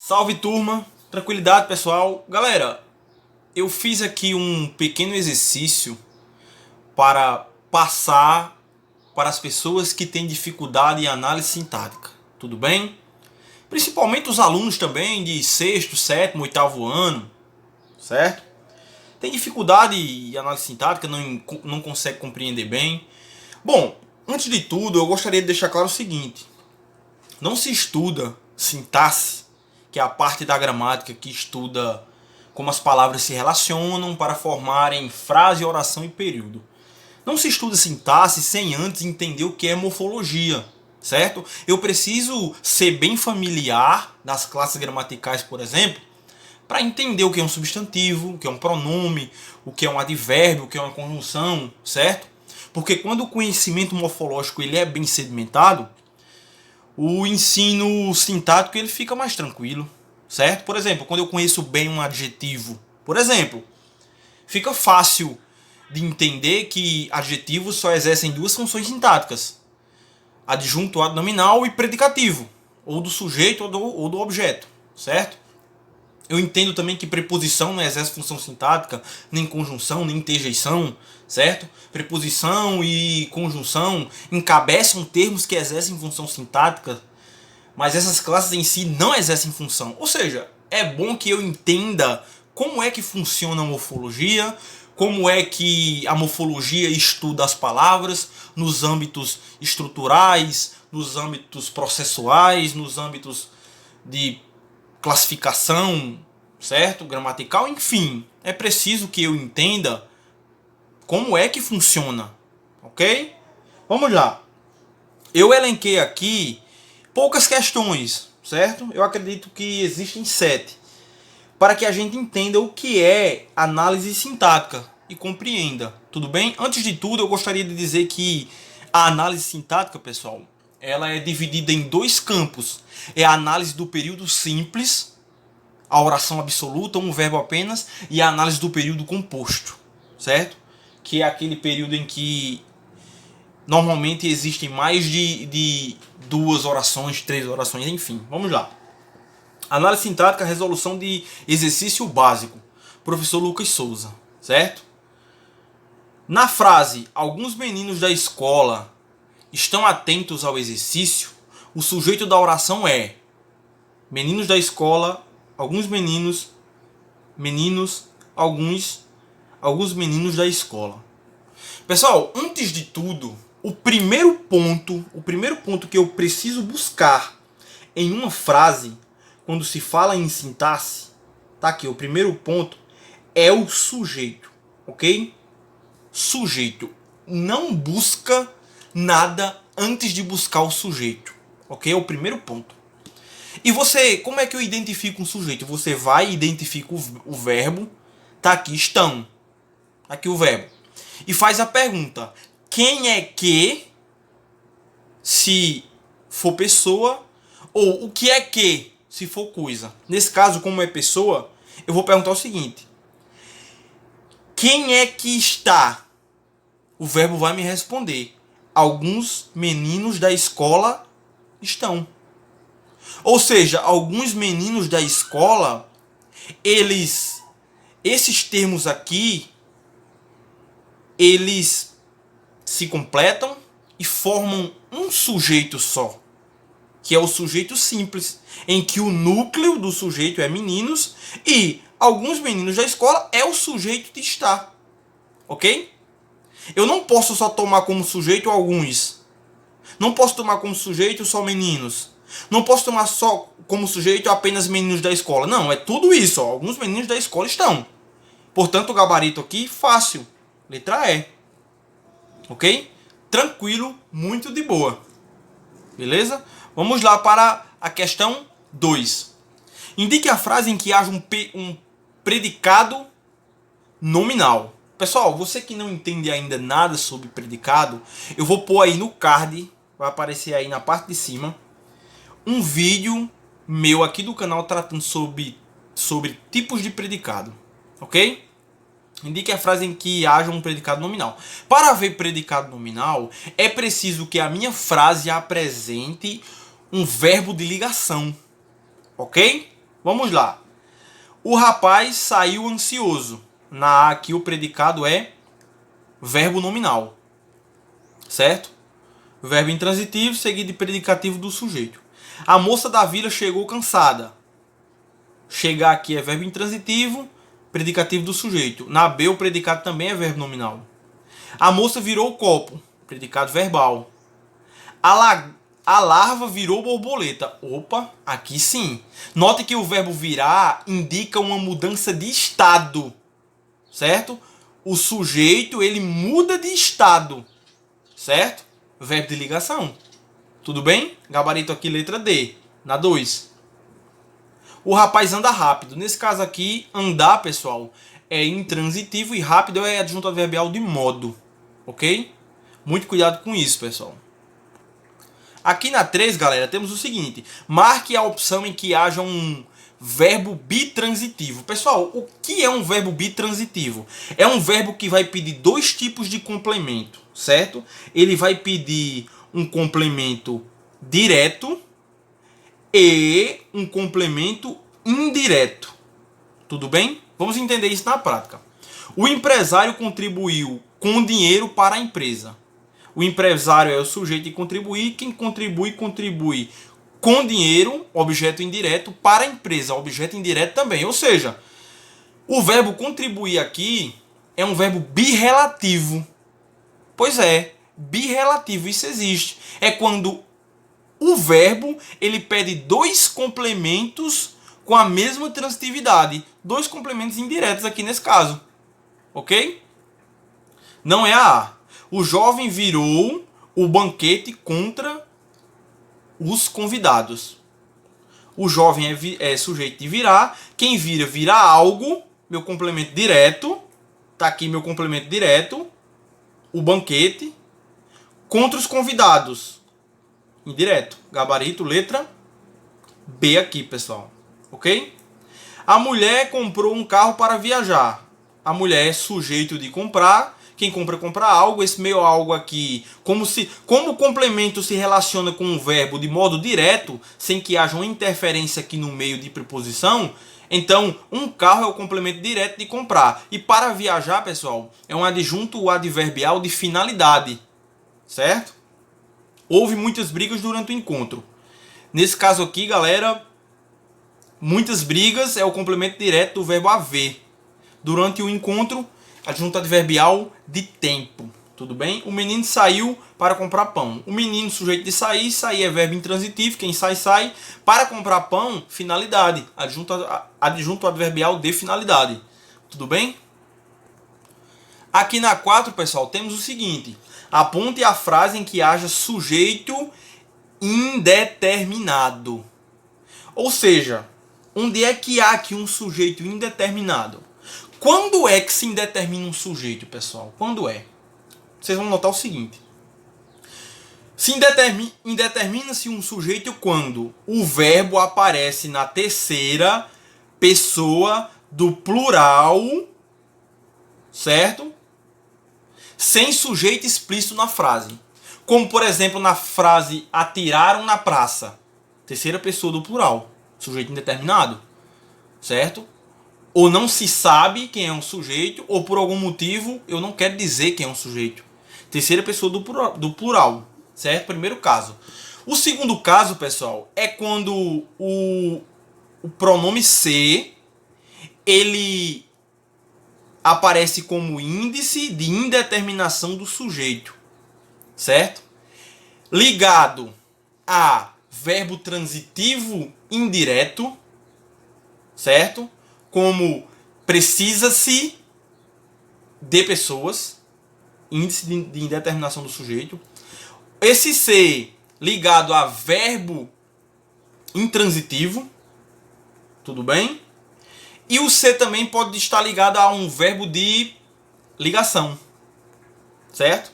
Salve turma, tranquilidade pessoal. Galera, eu fiz aqui um pequeno exercício para passar para as pessoas que têm dificuldade em análise sintática. Tudo bem? Principalmente os alunos também de sexto, sétimo, oitavo ano, certo? Tem dificuldade em análise sintática, não consegue compreender bem. Bom, antes de tudo eu gostaria de deixar claro o seguinte: não se estuda sintaxe, que é a parte da gramática que estuda como as palavras se relacionam para formarem frase, oração e período. Não se estuda sintaxe sem antes entender o que é morfologia, certo? Eu preciso ser bem familiar das classes gramaticais, por exemplo, para entender o que é um substantivo, o que é um pronome, o que é um advérbio, o que é uma conjunção, certo? Porque quando o conhecimento morfológico ele é bem sedimentado, o ensino sintático ele fica mais tranquilo, certo? Por exemplo, quando eu conheço bem um adjetivo, por exemplo, fica fácil de entender que adjetivos só exercem duas funções sintáticas: adjunto adnominal e predicativo, ou do sujeito ou do objeto, certo? Eu entendo também que preposição não exerce função sintática, nem conjunção, nem interjeição, certo? Preposição e conjunção encabeçam termos que exercem função sintática, mas essas classes em si não exercem função. Ou seja, é bom que eu entenda como é que funciona a morfologia, como é que a morfologia estuda as palavras nos âmbitos estruturais, nos âmbitos processuais, nos âmbitos de classificação, certo? Gramatical, enfim. É preciso que eu entenda como é que funciona, ok? Vamos lá. Eu elenquei aqui poucas questões, certo? Eu acredito que existem 7, para que a gente entenda o que é análise sintática e compreenda, tudo bem? Antes de tudo, eu gostaria de dizer que a análise sintática, pessoal, ela é dividida em dois campos. É a análise do período simples, a oração absoluta, um verbo apenas, e a análise do período composto, certo? Que é aquele período em que normalmente existem mais de duas orações, 3 orações, enfim. Vamos lá. Análise sintática, resolução de exercício básico. Professor Lucas Souza, certo? Na frase, alguns meninos da escola estão atentos ao exercício, o sujeito da oração é meninos da escola, alguns meninos, alguns meninos da escola. Pessoal, antes de tudo, o primeiro ponto que eu preciso buscar em uma frase, quando se fala em sintaxe, tá aqui, o primeiro ponto é o sujeito, ok? Sujeito. Não busca nada antes de buscar o sujeito, ok? É o primeiro ponto. E você, como é que eu identifico um sujeito? Você vai e identifica o verbo, tá aqui, estão, tá aqui o verbo, e faz a pergunta: quem é que, se for pessoa, ou o que é que, se for coisa. Nesse caso, como é pessoa, eu vou perguntar o seguinte: quem é que está? O verbo vai me responder: alguns meninos da escola estão. Ou seja, alguns meninos da escola, esses termos aqui, eles se completam e formam um sujeito só, que é o sujeito simples, em que o núcleo do sujeito é meninos e alguns meninos da escola é o sujeito de estar, ok? Eu não posso só tomar como sujeito alguns. Não posso tomar como sujeito só meninos. Não posso tomar só como sujeito apenas meninos da escola. Não, é tudo isso. Ó. Alguns meninos da escola estão. Portanto, o gabarito aqui, fácil. Letra E. Ok? Tranquilo, muito de boa. Beleza? Vamos lá para a questão 2. Indique a frase em que haja um predicado nominal. Pessoal, você que não entende ainda nada sobre predicado, eu vou pôr aí no card, vai aparecer aí na parte de cima, um vídeo meu aqui do canal tratando sobre tipos de predicado, ok? Indique a frase em que haja um predicado nominal. Para haver predicado nominal, é preciso que a minha frase apresente um verbo de ligação, ok? Vamos lá. O rapaz saiu ansioso. Na A aqui o predicado é verbo nominal. Certo? Verbo intransitivo seguido de predicativo do sujeito. A moça da vila chegou cansada. Chegar aqui é verbo intransitivo, predicativo do sujeito. Na B o predicado também é verbo nominal. A moça virou o copo, predicado verbal. A larva virou borboleta. Opa, aqui sim. Note que o verbo virar indica uma mudança de estado. Certo? O sujeito, ele muda de estado. Certo? Verbo de ligação. Tudo bem? Gabarito aqui, letra D. Na 2. O rapaz anda rápido. Nesse caso aqui, andar, pessoal, é intransitivo e rápido é adjunto adverbial de modo. Ok? Muito cuidado com isso, pessoal. Aqui na 3, galera, temos o seguinte. Marque a opção em que haja um verbo bitransitivo. Pessoal, o que é um verbo bitransitivo? É um verbo que vai pedir dois tipos de complemento, certo? Ele vai pedir um complemento direto e um complemento indireto. Tudo bem? Vamos entender isso na prática. O empresário contribuiu com dinheiro para a empresa. O empresário é o sujeito de contribuir. Quem contribui, contribui com dinheiro, objeto indireto, para a empresa, objeto indireto também. Ou seja, o verbo contribuir aqui é um verbo birrelativo. Pois é, birrelativo, isso existe. É quando o verbo ele pede dois complementos com a mesma transitividade. Dois complementos indiretos aqui nesse caso. Ok? Não é a A. O jovem virou o banquete contra os convidados. O jovem é sujeito de virar. Quem vira, vira algo. Meu complemento direto. Tá aqui meu complemento direto. O banquete. Contra os convidados. Indireto. Gabarito, letra B aqui, pessoal. Ok? A mulher comprou um carro para viajar. A mulher é sujeito de comprar. Quem compra, compra algo. Esse meio algo aqui, como o complemento se relaciona com o verbo de modo direto, sem que haja uma interferência aqui no meio de preposição, então um carro é o complemento direto de comprar. E para viajar, pessoal, é um adjunto adverbial de finalidade. Certo? Houve muitas brigas durante o encontro. Nesse caso aqui, galera, muitas brigas é o complemento direto do verbo haver. Durante o encontro, adjunto adverbial de tempo. Tudo bem? O menino saiu para comprar pão. O menino, sujeito de sair. Sair é verbo intransitivo. Quem sai, sai. Para comprar pão, finalidade. Adjunto adverbial de finalidade. Tudo bem? Aqui na 4, pessoal, temos o seguinte. Aponte a frase em que haja sujeito indeterminado. Ou seja, onde é que há aqui um sujeito indeterminado? Quando é que se indetermina um sujeito, pessoal? Quando é? Vocês vão notar o seguinte. Se indetermina-se um sujeito quando o verbo aparece na terceira pessoa do plural, certo? Sem sujeito explícito na frase. Como, por exemplo, na frase atiraram na praça. Terceira pessoa do plural. Sujeito indeterminado. Certo? Ou não se sabe quem é um sujeito, ou por algum motivo eu não quero dizer quem é um sujeito. Terceira pessoa do plural, certo? Primeiro caso. O segundo caso, pessoal, é quando o pronome se ele aparece como índice de indeterminação do sujeito, certo? Ligado a verbo transitivo indireto, certo? Como precisa-se de pessoas, índice de indeterminação do sujeito. Esse ser ligado a verbo intransitivo, tudo bem? E o ser também pode estar ligado a um verbo de ligação, certo?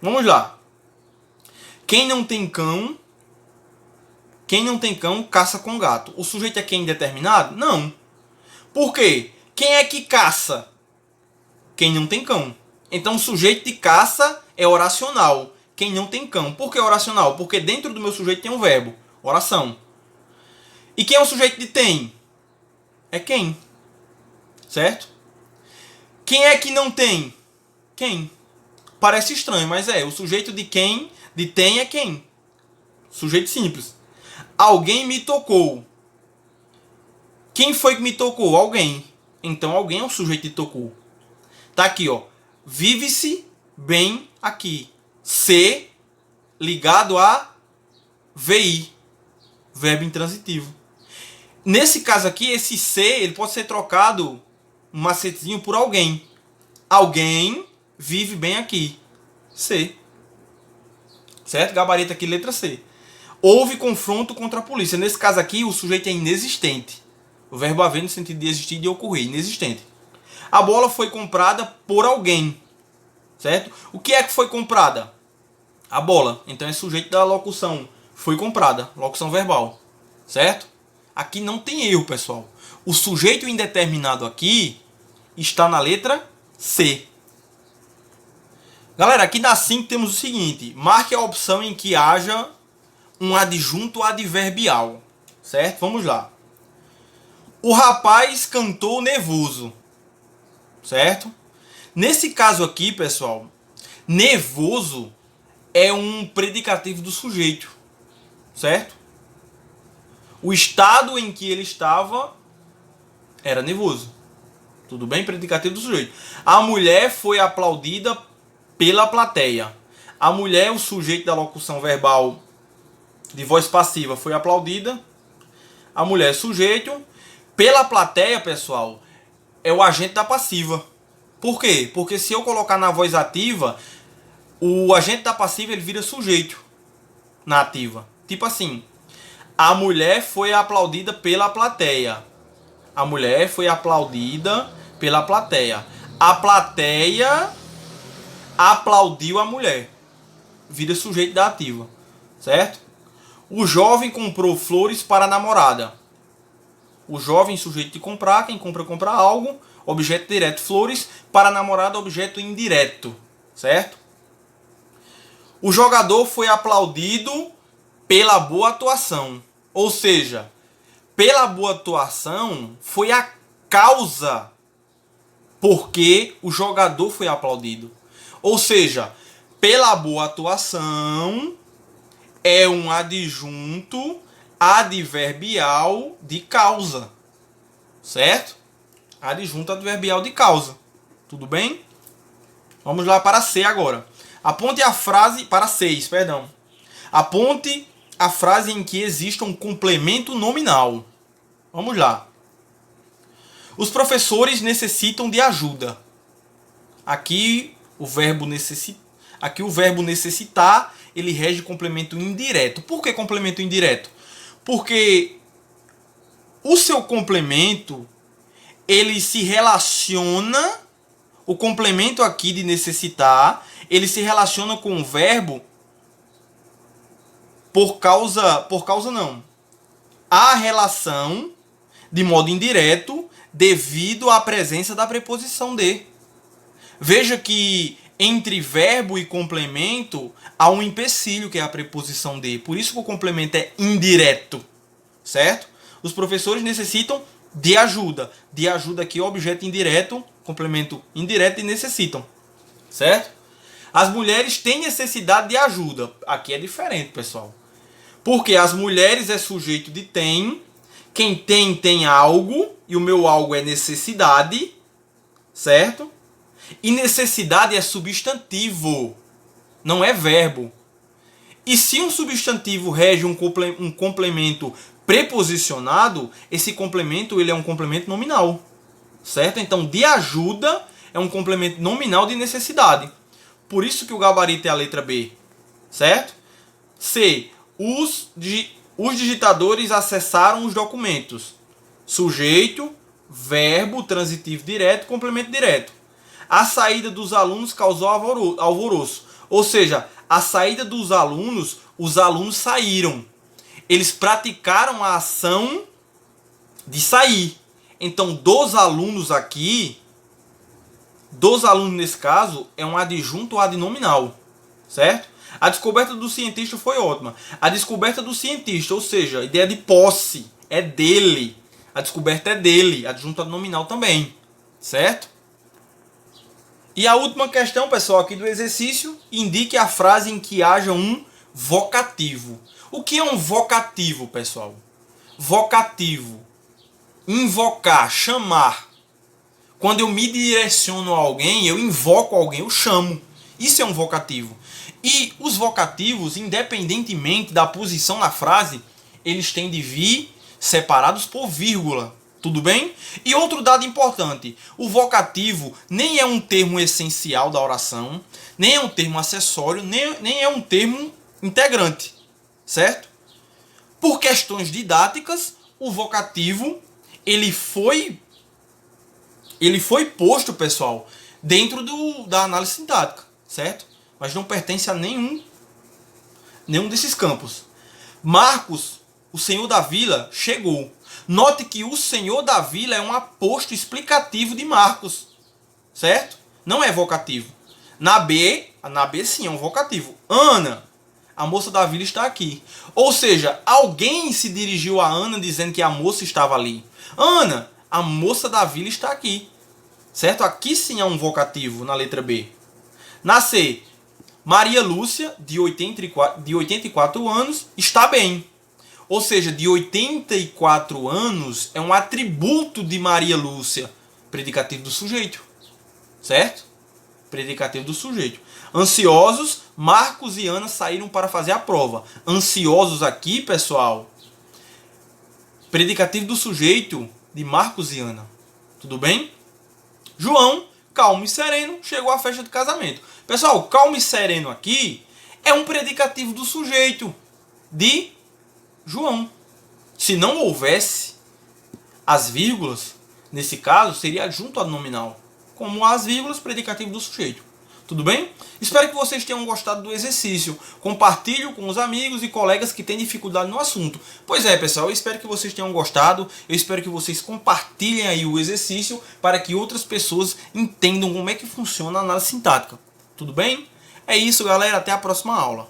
Vamos lá. Quem não tem cão caça com gato. O sujeito é quem indeterminado? Não. Por quê? Quem é que caça? Quem não tem cão. Então o sujeito de caça é oracional. Quem não tem cão. Por que oracional? Porque dentro do meu sujeito tem um verbo. Oração. E quem é o sujeito de tem? é quem, certo? Quem é que não tem? Quem? Parece estranho, mas é. O sujeito de quem, de tem é quem. Sujeito simples. Alguém me tocou. Quem foi que me tocou? Alguém. Então alguém é o sujeito de tocou. Tá aqui, ó. Vive-se bem aqui. Se ligado a VI. Verbo intransitivo. Nesse caso aqui, esse se, ele pode ser trocado um macetezinho por alguém. Alguém vive bem aqui. C. Certo? Gabarito aqui, letra C. Houve confronto contra a polícia. Nesse caso aqui, o sujeito é inexistente. O verbo haver no sentido de existir e de ocorrer. Inexistente. A bola foi comprada por alguém. Certo? O que é que foi comprada? A bola. Então é sujeito da locução. Foi comprada. Locução verbal. Certo? Aqui não tem erro, pessoal. O sujeito indeterminado aqui está na letra C. Galera, aqui na 5 temos o seguinte. Marque a opção em que haja um adjunto adverbial. Certo? Vamos lá. O rapaz cantou nervoso. Certo? Nesse caso aqui, pessoal, nervoso é um predicativo do sujeito. Certo? O estado em que ele estava era nervoso. Tudo bem? Predicativo do sujeito. A mulher foi aplaudida pela plateia. A mulher, o sujeito da locução verbal de voz passiva, foi aplaudida. A mulher, sujeito. Pela plateia, pessoal, é o agente da passiva. Por quê? Porque se eu colocar na voz ativa, o agente da passiva ele vira sujeito na ativa. Tipo assim, a mulher foi aplaudida pela plateia. A mulher foi aplaudida pela plateia. A plateia aplaudiu a mulher. Vira sujeito da ativa. Certo? O jovem comprou flores para a namorada. O jovem, sujeito de comprar. Quem compra, compra algo. Objeto direto, flores. Para a namorada, objeto indireto. Certo? O jogador foi aplaudido pela boa atuação. Ou seja, pela boa atuação foi a causa porque o jogador foi aplaudido. Ou seja, pela boa atuação é um adjunto adverbial de causa. Certo? Adjunto adverbial de causa. Tudo bem? Vamos lá para C agora. Aponte a frase para 6, perdão. Aponte a frase em que exista um complemento nominal. Vamos lá. Os professores necessitam de ajuda. Aqui o verbo necessitar, ele rege complemento indireto. Por que complemento indireto? Porque o seu complemento, ele se relaciona, o complemento aqui de necessitar, ele se relaciona com o verbo por causa não. A relação de modo indireto devido à presença da preposição de. Veja que entre verbo e complemento há um empecilho que é a preposição de. Por isso que o complemento é indireto. Certo? Os professores necessitam de ajuda. De ajuda aqui, objeto indireto, complemento indireto e necessitam. Certo? As mulheres têm necessidade de ajuda. Aqui é diferente, pessoal. Porque as mulheres é sujeito de tem. Quem tem algo. E o meu algo é necessidade. Certo? E necessidade é substantivo. Não é verbo. E se um substantivo rege um complemento preposicionado, esse complemento ele é um complemento nominal. Certo? Então, de ajuda é um complemento nominal de necessidade. Por isso que o gabarito é a letra B. Certo? C. Os digitadores acessaram os documentos. Sujeito, verbo, transitivo direto, complemento direto. A saída dos alunos causou alvoroço. Ou seja, a saída dos alunos, os alunos saíram. Eles praticaram a ação de sair. Então, dos alunos aqui, dos alunos nesse caso, é um adjunto adnominal. Certo? A descoberta do cientista foi ótima. A descoberta do cientista, ou seja, a ideia de posse, é dele. A descoberta é dele, adjunto nominal também, certo? E a última questão, pessoal, aqui do exercício, indique a frase em que haja um vocativo. O que é um vocativo, pessoal? Vocativo, invocar, chamar. Quando eu me direciono a alguém, eu invoco alguém, eu chamo. Isso é um vocativo. E os vocativos, independentemente da posição na frase, eles têm de vir separados por vírgula. Tudo bem? E outro dado importante, o vocativo nem é um termo essencial da oração, nem é um termo acessório, nem é um termo integrante, certo? Por questões didáticas, o vocativo ele foi posto, pessoal, dentro da análise sintática, certo? Mas não pertence a nenhum desses campos. Marcos, o senhor da vila, chegou. Note que o senhor da vila é um aposto explicativo de Marcos, certo? Não é vocativo. Na B sim é um vocativo. Ana, a moça da vila está aqui. Ou seja, alguém se dirigiu a Ana dizendo que a moça estava ali. Ana, a moça da vila está aqui. Certo? Aqui sim é um vocativo na letra B. Na C, Maria Lúcia, de 84 anos, está bem. Ou seja, de 84 anos é um atributo de Maria Lúcia. Predicativo do sujeito. Certo? Predicativo do sujeito. Ansiosos, Marcos e Ana saíram para fazer a prova. Ansiosos aqui, pessoal. Predicativo do sujeito de Marcos e Ana. Tudo bem? João, calmo e sereno, chegou à festa de casamento. Pessoal, calmo e sereno aqui é um predicativo do sujeito de João. Se não houvesse as vírgulas, nesse caso, seria adjunto ad nominal. Como as vírgulas, predicativo do sujeito. Tudo bem? Espero que vocês tenham gostado do exercício. Compartilhe com os amigos e colegas que têm dificuldade no assunto. Pois é, pessoal, eu espero que vocês tenham gostado. Eu espero que vocês compartilhem aí o exercício para que outras pessoas entendam como é que funciona a análise sintática. Tudo bem? É isso, galera. Até a próxima aula.